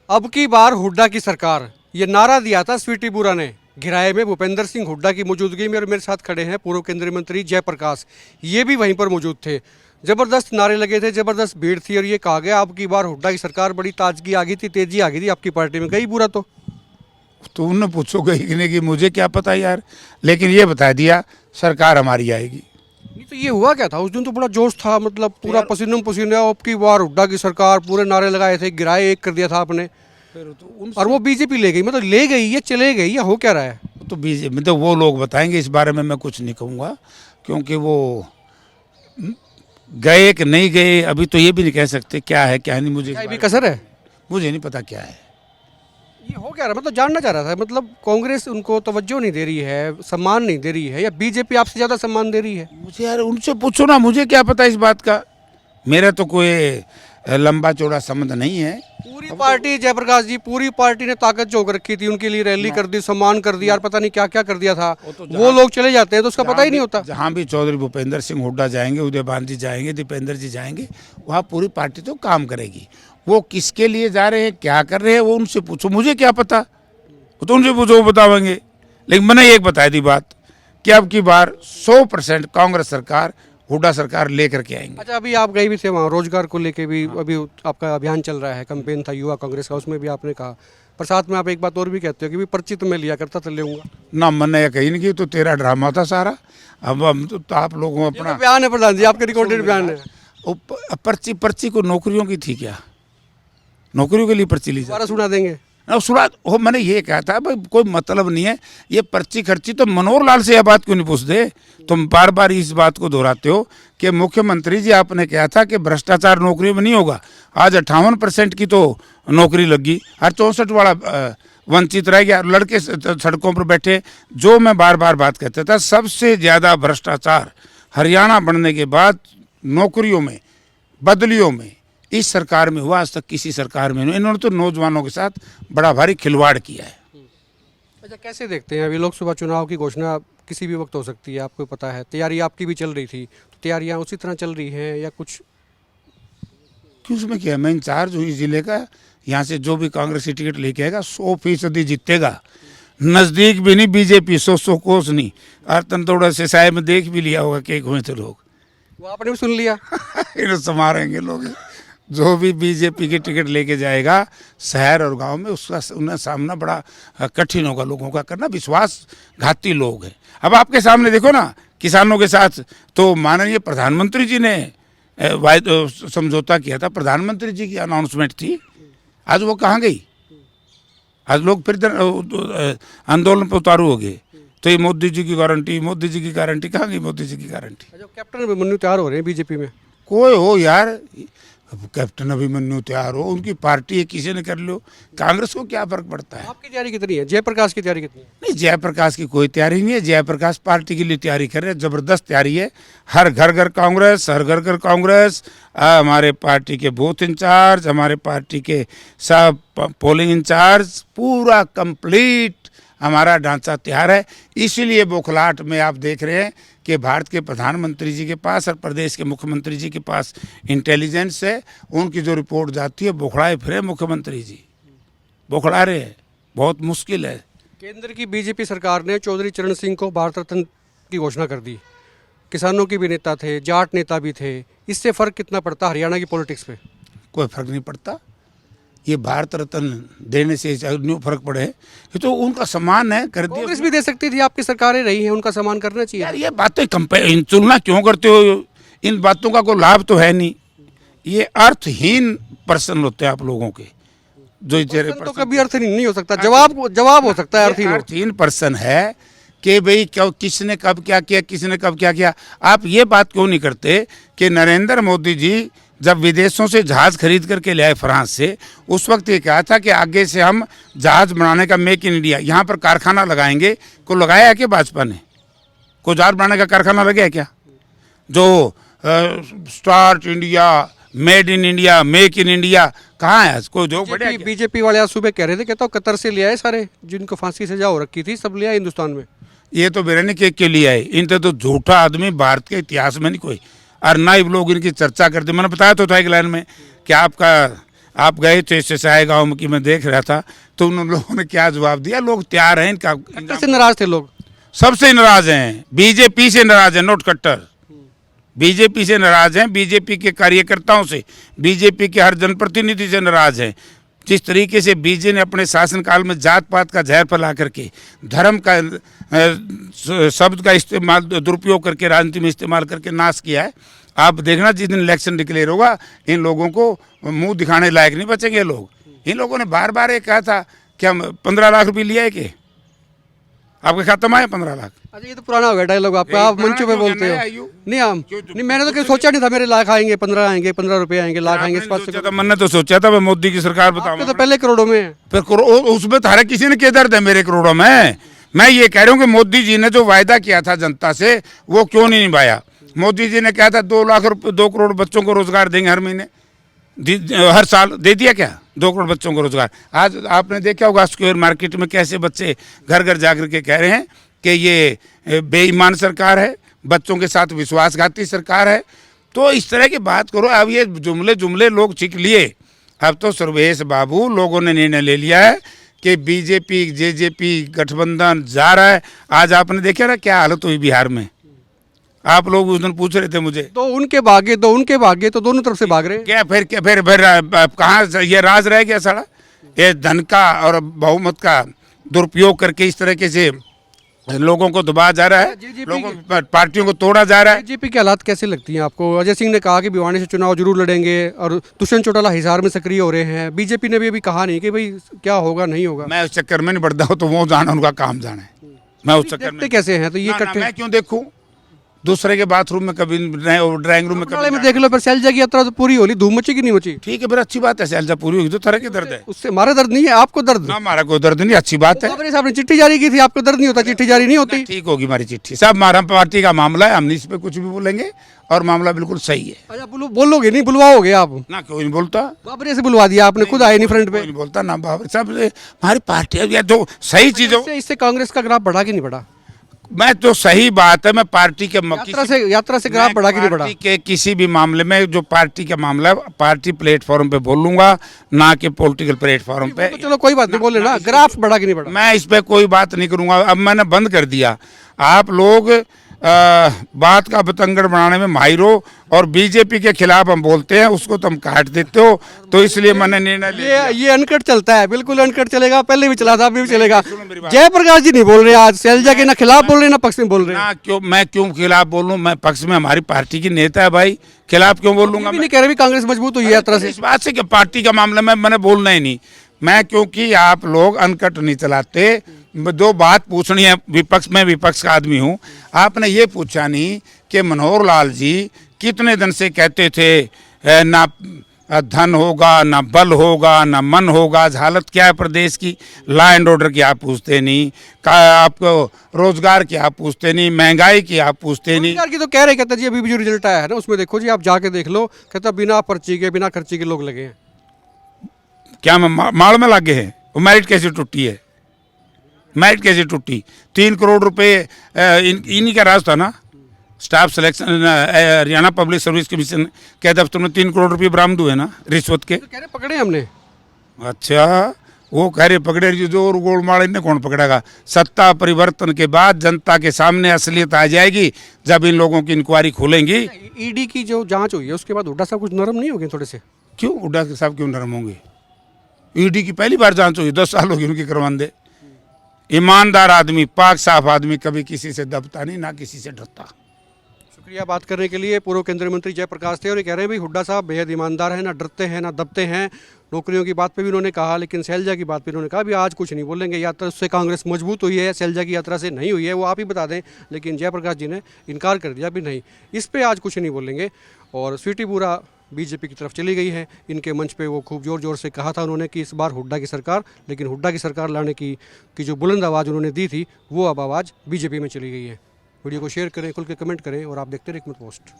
अब की बार हुड्डा की सरकार, ये नारा दिया था स्वीटी बुरा ने घिराए में भूपेंद्र सिंह हुड्डा की मौजूदगी में। और मेरे साथ खड़े हैं पूर्व केंद्रीय मंत्री जयप्रकाश, ये भी वहीं पर मौजूद थे। जबरदस्त नारे लगे थे, जबरदस्त भीड़ थी और ये कहा गया अब की बार हुड्डा की सरकार, बड़ी ताजगी आ गई थी, तेजी आ गई थी आपकी पार्टी में। गई बुरा तो उन्हें पूछो गई कि नहीं, कि मुझे क्या पता यार, लेकिन ये बता दिया सरकार हमारी आएगी। नहीं तो ये हुआ क्या था उस दिन? तो बड़ा जोश था, मतलब पूरा पसीनों पसीने, अब की बार हुड्डा की सरकार, पूरे नारे लगाए थे, गिराए एक कर दिया था आपने। और वो बीजेपी ले गई, मतलब ले गई या चले गई या हो क्या रहा है? तो बीजेपी तो वो लोग बताएंगे, इस बारे में मैं कुछ नहीं कहूँगा, क्योंकि वो गए कि नहीं गए अभी तो ये भी नहीं कह सकते क्या है क्या नहीं। मुझे क्या भी कसर है? मुझे नहीं पता क्या है। ये हो क्या रहा है? मतलब जानना चाह रहा था, मतलब कांग्रेस उनको तवज्जो नहीं दे रही है, सम्मान नहीं दे रही है, या बीजेपी आपसे ज़्यादा सम्मान दे रही है? मुझे यार उनसे पूछो ना, मुझे क्या पता इस बात का। मेरा तो कोई लंबा चौड़ा संबंध नहीं है। पूरी पार्टी, जयप्रकाश जी, पूरी पार्टी ने ताकत झोंक रखी थी, उनके लिए रैली कर दी, सम्मान कर दिया, और पता नहीं क्या क्या कर दिया था। वो लोग चले जाते हैं तो उसका पता ही नहीं होता। जहाँ भी चौधरी भूपेंद्र सिंह हुड्डा जाएंगे, उदयभान जी जाएंगे, दीपेंद्र जी जाएंगे, वहाँ पूरी पार्टी तो काम करेगी। वो किसके लिए जा रहे हैं, क्या कर रहे हैं, वो उनसे पूछो, मुझे क्या पता। वो तो उनसे पूछो, वो बतावेंगे। लेकिन मैंने एक बताई थी बात कि अब की बार 100% कांग्रेस सरकार, हुड्डा सरकार लेकर के आएंगे। अच्छा, अभी आप गए भी थे वहाँ, रोजगार को लेके भी अभी आपका अभियान चल रहा है, कैंपेन था युवा कांग्रेस का, उसमें भी आपने कहा। पर साथ में आप एक बात और भी कहते हो कि भी पर्ची तो मैं लिया करता था, लेऊंगा ना। मैंने ये कही नहीं कि तो तेरा ड्रामा था सारा। अब हम तो आप लोगों ये अपना तो बयान है प्रधान जी, आपका रिकॉर्डेड बयान है। पर्ची को नौकरियों की थी क्या? नौकरियों के लिए पर्ची ली दोबारा सुना देंगे? सुना हो। मैंने ये कहा था भाई कोई मतलब नहीं है ये पर्ची खर्ची। तो मनोहर लाल से यह बात क्यों नहीं पूछते? तुम बार बार इस बात को दोहराते हो कि मुख्यमंत्री जी आपने कहा था कि भ्रष्टाचार नौकरियों में नहीं होगा। आज 58% की तो नौकरी लगी, और 64 वाला वंचित रह गया। लड़के सड़कों पर बैठे। जो मैं बार बार बात कहता था, सबसे ज़्यादा भ्रष्टाचार हरियाणा बनने के बाद नौकरियों में, बदलियों में इस सरकार में हुआ, आज तक किसी सरकार में नहीं। इन्होंने तो नौजवानों के साथ बड़ा भारी खिलवाड़ किया है। अच्छा, कैसे देखते हैं? अभी लोकसभा चुनाव की घोषणा किसी भी वक्त हो सकती है, आपको पता है। तैयारी आपकी भी चल रही थी, तो तैयारियां उसी तरह चल रही हैं या कुछ? क्यों, उसमें क्या है? मैं इंचार्ज हूँ इस जिले का। यहाँ से जो भी कांग्रेस की टिकट लेके आएगा 100% जीतेगा। नज़दीक भी नहीं बीजेपी, 100 कोस नहीं। और तंतोड़ा से साय में देख भी लिया होगा कि हुए थे लोग। वो आपने भी सुन लिया। इन्हें संभालेंगे लोग। जो भी बीजेपी की टिकट लेके जाएगा शहर और गांव में, उसका उन्हें सामना बड़ा कठिन होगा लोगों का करना। विश्वासघाती लोग हैं। अब आपके सामने देखो ना, किसानों के साथ तो माननीय प्रधानमंत्री जी ने समझौता किया था। प्रधानमंत्री जी की अनाउंसमेंट थी, आज वो कहाँ गई? आज लोग फिर आंदोलन पर उतारू हो गए। तो ये मोदी जी की गारंटी, मोदी जी की गारंटी, कहाँ गई मोदी जी की गारंटी? अच्छा, कैप्टन अभिमन्यु तैयार हो रहे हैं बीजेपी में? कोई हो यार, कैप्टन अभिमन्यु तैयार हो, उनकी पार्टी है, किसी ने कर लो, कांग्रेस को क्या फर्क पड़ता है? आपकी तैयारी कितनी है? जयप्रकाश की तैयारी कितनी है? नहीं, जयप्रकाश की कोई तैयारी नहीं है। जयप्रकाश पार्टी के लिए तैयारी कर रहे हैं, जबरदस्त तैयारी है। हर घर घर कांग्रेस, हर घर घर कांग्रेस। हमारे पार्टी के बूथ इंचार्ज, हमारे पार्टी के सब पोलिंग इंचार्ज, पूरा कंप्लीट हमारा ढांचा तैयार है। इसीलिए बौखलाहट में आप देख रहे हैं कि भारत के प्रधानमंत्री जी के पास और प्रदेश के मुख्यमंत्री जी के पास इंटेलिजेंस है। उनकी जो रिपोर्ट जाती है, बौखलाए फिरे मुख्यमंत्री जी, बौखला रहे हैं। बहुत मुश्किल है। केंद्र की बीजेपी सरकार ने चौधरी चरण सिंह को भारत रत्न की घोषणा कर दी। किसानों के भी नेता थे, जाट नेता भी थे। इससे फर्क कितना पड़ता हरियाणा की पॉलिटिक्स पे? कोई फर्क नहीं पड़ता। ये भारत रत्न देने से न्यू फर्क पड़े, ये तो उनका सम्मान है, कर दिया। कांग्रेस भी दे सकती थी, आपकी सरकारें रही हैं, उनका सम्मान करना चाहिए। यार ये बातें तुलना क्यों करते हो? इन बातों का कोई लाभ तो है नहीं। ये अर्थहीन प्रश्न होते हैं आप लोगों के, जो तो कभी अर्थ नहीं हो सकता। जवाब हो सकता है अर्थहीन। अर्थहीन प्रश्न है कि भाई क्या, किसने कब क्या किया, किसने कब क्या किया। आप ये बात क्यों नहीं करते कि नरेंद्र मोदी जी जब विदेशों से जहाज़ खरीद करके ले आए फ्रांस से, उस वक्त ये कहा था कि आगे से हम जहाज़ बनाने का मेक इन इंडिया, यहाँ पर कारखाना लगाएंगे। को लगाया है क्या भाजपा ने? को जहाज़ बनाने का कारखाना लगाया क्या? जो start India, made in India, make in India कहाँ है? कोई जो बढ़िया बीजेपी वाले आज सुबह कह रहे थे, कहता हूँ कतर से ले आए सारे जिनको फांसी सजा हो रखी थी, सब ले आए हिंदुस्तान में। ये तो बिरयानी केक के लिए आए। इनसे तो झूठा आदमी भारत के इतिहास में नहीं कोई। और ना ही लोग इनकी चर्चा करते। मैंने बताया तो था एक लाइन में कि आपका आप गए थे सिसाई गांव की, मैं देख रहा था, तो उन लोगों ने क्या जवाब दिया। लोग तैयार हैं इनका। कट्टर से नाराज थे लोग। सबसे नाराज हैं, बीजेपी से नाराज हैं, नोट कट्टर। बीजेपी से नाराज हैं, बीजेपी के कार्यकर्ताओं से, बीजेपी के हर जनप्रतिनिधि से नाराज हैं। जिस तरीके से बीजेपी ने अपने शासनकाल में जात पात का जहर फैला करके, धर्म का शब्द का इस्तेमाल, दुरुपयोग करके, राजनीति में इस्तेमाल करके नाश किया है। आप देखना जिस दिन इलेक्शन डिक्लेयर होगा, इन लोगों को मुंह दिखाने लायक नहीं बचेंगे लोग। इन लोगों ने बार बार ये कहा था कि हम 15 लाख रुपये लिया है कि आपके खाते में आए 15 लाख। अच्छा, ये तो पुराना हो गया डायलॉग आपका, आप मंचों पे बोलते हो। नहीं हम नहीं, मैंने तो कहीं सोचा नहीं था मेरे लाख आएंगे, 15 आएंगे, 15 रुपए आएंगे, लाख आएंगे इस बात से। मैंने तो सोचा था मैं मोदी की सरकार बताऊंगा, तो पहले करोड़ों में है। फिर उसमें तो हर किसी ने क्या दर्द है मेरे करोड़ों में। मैं ये कह रहा हूँ कि मोदी जी ने जो वायदा किया था जनता से, वो क्यों नहीं निभाया। मोदी जी ने कहा था 2 करोड़ बच्चों को रोजगार देंगे हर महीने, हर साल दे दिया क्या 2 करोड़ बच्चों को रोजगार। आज आपने देखा होगा स्क्वायर मार्केट में कैसे बच्चे घर घर जाकर के कह रहे हैं कि ये बेईमान सरकार है, बच्चों के साथ विश्वासघाती सरकार है। तो इस तरह की बात करो। अब ये जुमले लोग सीख लिए। अब तो सर्वेश बाबू, लोगों ने निर्णय ले लिया है कि बीजेपी जेजेपी गठबंधन जा रहा है। आज आपने देखा ना क्या हालत हुई बिहार में। आप लोग उस दिन पूछ रहे थे मुझे, तो उनके भागे तो दोनों तरफ से भाग रहे हैं। क्या फिर कहाँ ये राज रह गया सारा। ये धन का और बहुमत का दुरुपयोग करके इस तरीके से लोगों को दबाया जा रहा है, लोगों पार्टियों को तोड़ा जा रहा है। बीजेपी की हालात कैसे लगती हैं आपको? अजय सिंह ने कहा कि भिवानी से चुनाव जरूर लड़ेंगे और दुष्यंत चौटाला हिसार में सक्रिय हो रहे हैं। बीजेपी ने भी अभी कहा नहीं कि भाई क्या होगा नहीं होगा। मैं उस चक्कर में नहीं बढ़ता हूँ, तो वो जाना उनका काम जाना है। मैं उस चक्कर में कैसे हैं तो ये ना, मैं क्यों देखूं दूसरे के बाथरूम में, कभी ड्राइंग रूम में, कभी देख लो। पर शैलजा की यात्रा तो पूरी होली, धूम मची कि नहीं मची? ठीक है, फिर अच्छी बात है। शैलजा पूरी होगी तो तरह के दर्द है, उससे हमारा दर्द नहीं है, आपको दर्द। ना हमारा कोई दर्द नहीं, अच्छी बात है। बाबरी साहब ने चिट्ठी जारी की थी, आपको दर्द नहीं होता? चिट्ठी जारी नहीं होती। ठीक होगी हमारी चिट्ठी, सब हमारा पार्टी का मामला है, हम इस पे कुछ भी बोलेंगे और मामला बिल्कुल सही है। अच्छा, बोलोगे नहीं, बुलवाओगे आप? ना, कोई नहीं बोलता। बाबरी से बुलवा दिया आपने, खुद आए नहीं फ्रंट पे। नहीं बोलता ना बाबरी साहब, हमारी पार्टी या जो सही चीजों, इससे कांग्रेस का ग्राफ बढ़ा कि नहीं बढ़ा? मैं तो सही बात है, मैं पार्टी के यात्रा से ग्राफ बढ़ा कि नहीं बढ़ा? पार्टी के किसी भी मामले में जो पार्टी का मामला है, पार्टी प्लेटफॉर्म पे बोलूंगा, ना कि पॉलिटिकल प्लेटफॉर्म पे। तो चलो कोई बात नहीं, बोले ना ग्राफ बढ़ा कि नहीं बढ़ा। मैं इस पे कोई बात नहीं करूंगा, अब मैंने बंद कर दिया। आप लोग बात का बतंगड़ बनाने में माहिर हो, और बीजेपी के खिलाफ हम बोलते हैं उसको तुम काट देते हो, तो इसलिए मैंने निर्णय लिया। ये अनकट चलता है, बिल्कुल अनकट चलेगा, पहले भी चला था, अभी भी चलेगा। जयप्रकाश जी नहीं बोल रहे आज, शैलजा के ना खिलाफ बोल रहे ना पक्ष में बोल रहे हैं। मैं क्यों खिलाफ बोलूं? मैं पक्ष में, हमारी पार्टी की नेता है भाई, खिलाफ क्यों बोलूंगा? मैं नहीं कह रहा कांग्रेस मजबूत हुई है यात्रा से। इस बात से कि पार्टी का मामला में मैंने बोलना ही नहीं। मैं, क्योंकि आप लोग अनकट नहीं चलाते। दो बात पूछनी है, विपक्ष में विपक्ष का आदमी हूँ। आपने ये पूछा नहीं कि मनोहर लाल जी कितने दिन से कहते थे ना धन होगा, ना बल होगा, ना मन होगा। आज हालत क्या है प्रदेश की? लॉ एंड ऑर्डर की आप पूछते नहीं, आपको रोजगार की आप पूछते नहीं, महंगाई की आप पूछते नहीं। रोजगार की तो कह रहे, कहते जी अभी भी जो रिजल्ट आया है ना उसमें देखो जी, आप जाके देख लो, कहता बिना पर्ची के, बिना खर्ची के लोग लगे हैं। क्या माड़ में लागे हैं? वो मेरिट कैसे टूटी है? मेरिट कैसे टूटी? 3 करोड़ रुपए इन्हीं का राज था ना। Staff selection, Haryana public service commission के दफ्तर में 3 करोड़ रुपए बरामद हुए ना रिश्वत के। तो कह रहे पकड़े हमने। अच्छा, वो कह रहे पकड़े, जो गोलमाल ने कौन पकड़ेगा? सत्ता परिवर्तन के बाद जनता के सामने असलियत आ जाएगी जब इन लोगों की इंक्वायरी खोलेंगी। ईडी की जो जांच हुई है उसके बाद हुड्डा साहब कुछ नरम नहीं हो गए थोड़े से? क्यों हुड्डा साहब क्यों नरम होंगे? ईडी की पहली बार जांच हुई, 10 साल हो गए उनकी करवाने। ईमानदार आदमी, पाक साफ आदमी, कभी किसी से दबता नहीं, ना किसी से डरता। शुक्रिया बात करने के लिए। पूर्व केंद्रीय मंत्री जयप्रकाश थे और ये कह रहे हैं भाई हुड्डा साहब बेहद ईमानदार हैं, ना डरते हैं ना दबते हैं। नौकरियों की बात पे भी उन्होंने कहा, लेकिन शैलजा की बात पे उन्होंने कहा भी आज कुछ नहीं बोलेंगे। यात्रा उससे कांग्रेस मजबूत हुई है, शैलजा की यात्रा से नहीं हुई है, वो आप ही बता दें। लेकिन जयप्रकाश जी ने इनकार कर दिया भी नहीं, इस पर आज कुछ नहीं बोलेंगे। और स्वीटी बुरा बीजेपी की तरफ चली गई है। इनके मंच पे वो खूब ज़ोर ज़ोर से कहा था उन्होंने कि इस बार हुड्डा की सरकार, लेकिन हुड्डा की सरकार लाने की जो बुलंद आवाज़ उन्होंने दी थी वो अब आवाज़ बीजेपी में चली गई है। वीडियो को शेयर करें, खुल के कमेंट करें और आप देखते रहे एक मिनट पोस्ट।